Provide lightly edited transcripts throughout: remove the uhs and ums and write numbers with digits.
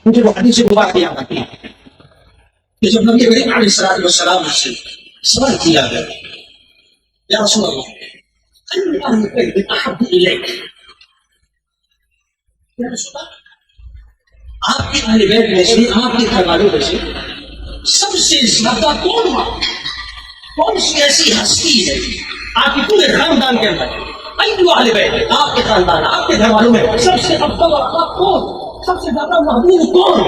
مجھے وہ حدیث مبارک یاد آتی ہے کہ جب نبی کریم علیہ السلام سے سوال کیا گیا یا رسول اللہ أي أهل البيت أحب إليك یا رسول اللہ آپ کے اہل بیت میں سے آپ کے گھر والوں میں سے سب سے زیادہ کون سی ایسی ہستی ہے آپ کے پورے خاندان کے اندر ایو اہل بیت آپ کے خاندان آپ کے گھر والوں میں سب سے افضل اور کون سب سے زیادہ محبوب کون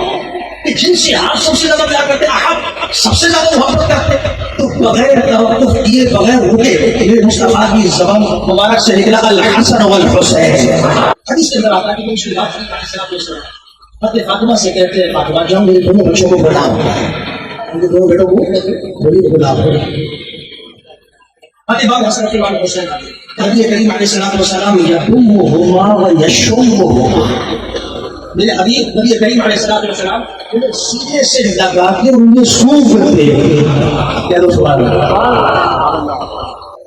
کہ جن سے آپ سب سے زیادہ پیار کرتے احب سب سے زیادہ محبت کرتے تو بغیر توقف کیے بغیر رکے یہ مصطفیٰ کی زبان مبارک سے نکلا الحسن والحسین حدیث کے اندر آتا ہے کہ اس کی بات حضرت فاطمہ سے کہتے ہیں فاطمہ جاؤ میرے دونوں بچوں کو بلاؤ ان کے دونوں بیٹوں کو بلاؤ امام حسن کے امام حسین نبی کریم علیہ السلام یقومہما و یشمہما میرے حبیب نبی کریم علیہ السلام انہیں سینے سے لگا کے انہیں سونگتے کہہ دو سبحان اللہ.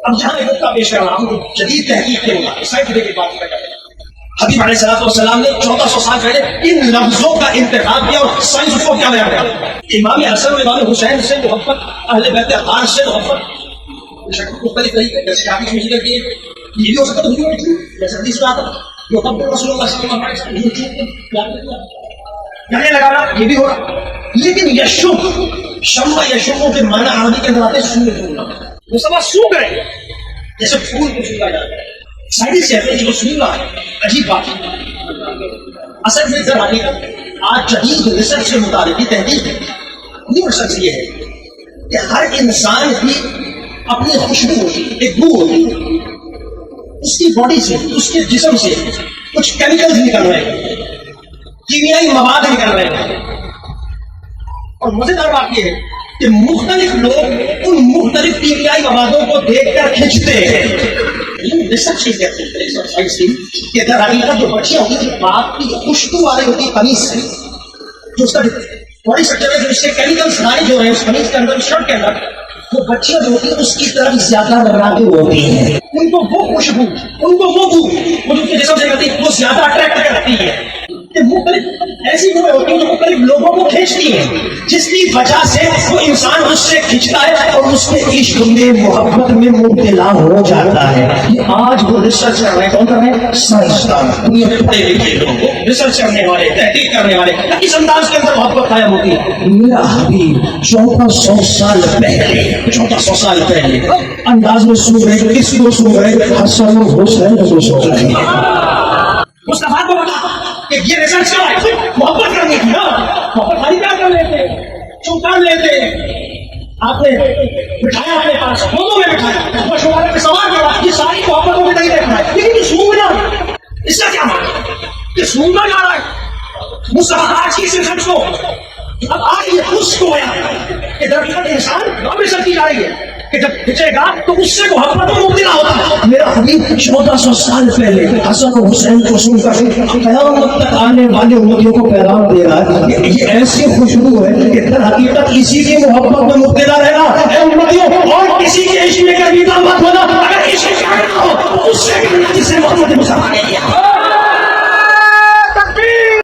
اب جہاں ایک نقطہ پیش کر رہا ہوں جدید تحقیق کے مطابق سائنٹیفک بات کر رہا ہوں حبیب علیہ السلام نے 1400 سال پہلے ان لفظوں کا انتخاب کیا اور سائنس اس کو کیا بیان کیا امام حسن اور امام حسین سے محبت اہل بیت اطہار سے محبت مختلف طریقے جیسے حدیث میں ذکر کیے یہ بھی ہو سکتا ہے جیسے حدیث میں آتا جو قبل رسول اللہ صلی اللہ علیہ وسلم کہنے لگا یہ بھی ہو رہا لیکن یشم شمع یشموں کے معنی عربی کے اندر آتے ہیں سونگنا وہ سب سونگ گئے جیسے پھول کو سونگا جاتا ہے سائنس سے ہے جو سونگا ہے عجیب بات اصل میں ذرا حقیقت آج جدید ریسرچ کے مطابق تحقیق نہیں ریسرچ یہ ہے کہ ہر انسان کی اپنی خوشبو ہوتی ہے ایک بو ہوتی ہے اس کی باڈی سے اس کے جسم سے کچھ کیمیکلز نکل رہے ہیں کیمیائی مواد نکل رہے ہیں اور مزیدار بات یہ ہے کہ مختلف لوگ ان مختلف کیمیائی موادوں کو دیکھ کر کھینچتے ہیں ریسرچ کہ در حقیقت جو بچیاں ہوتی ہیں باپ کی خوشبو والی ہوتی ہے قمیص سے جو اس کا باڈی اسٹرکچر ہے جو اس کے کیمیکلز خارج ہو رہے ہیں اس قمیص کے اندر شرٹ کے اندر وہ بچیاں جو ہوتی ہیں اس کی طرف زیادہ لگاتی ہوتی ہیں ان کو وہ خوشبو ان کو وہ بو وہ جو جسم سے کرتی ہے وہ زیادہ اٹریکٹ کرتی ہے کہ مختلف ایسی بوئیں ہوتی ہیں جو مختلف لوگوں کو کھینچتی ہیں جس کی وجہ سے وہ انسان اس سے کھینچتا ہے اور اس کے عشق میں محبت میں مبتلا ہو جاتا ہے یہ آج وہ ریسرچ کر رہے ہیں کون کر رہے ہیں سائنسدان دنیا میں پڑھے لکھے لوگ ریسرچ کرنے والے تحقیق کرنے والے اس انداز کے اندر محبت قائم ہوتی ہے میرا حبیب 1400 سال پہلے انداز میں سن رہے کس کو سن رہے حسن و حسین کو سن رہے مصطفیٰ کو بتا کہ یہ ریسرچ کیا ہے محبت کرنے کی نا محبت خالی کیا کر لیتے چوکان لیتے آپ نے بٹھایا اپنے پاس دونوں میں بٹھایا مشورے میں سوال کرا یہ ساری محبتوں میں نہیں دیکھنا ہے لیکن یہ سونگنا اس کا کیا معنی کہ سونگنا جا رہا ہے مصطفیٰ آج کی ریسرچ کو اب آج یہ خوش ہو گیا کہ درخت انسان اب ریسرچ کی جا رہی ہے کہ جب کھچے گا تو اس سے محبت میں مبتلا ہوتا ہے میرا حبیب 1400 سال پہلے حسن و حسین کو سن کر قیامت تک آنے والے امتیوں کو پیغام دے رہا ہے کہ یہ ایسی خوشبو ہے کہ در حقیقت اسی کی محبت میں مبتلا رہنا اے امتیوں اور کسی کے عشق میں کبھی مت ہونا اگر عشق کرنا ہو تو اس سے کرنا جسے محمد مصطفیٰ نے کیا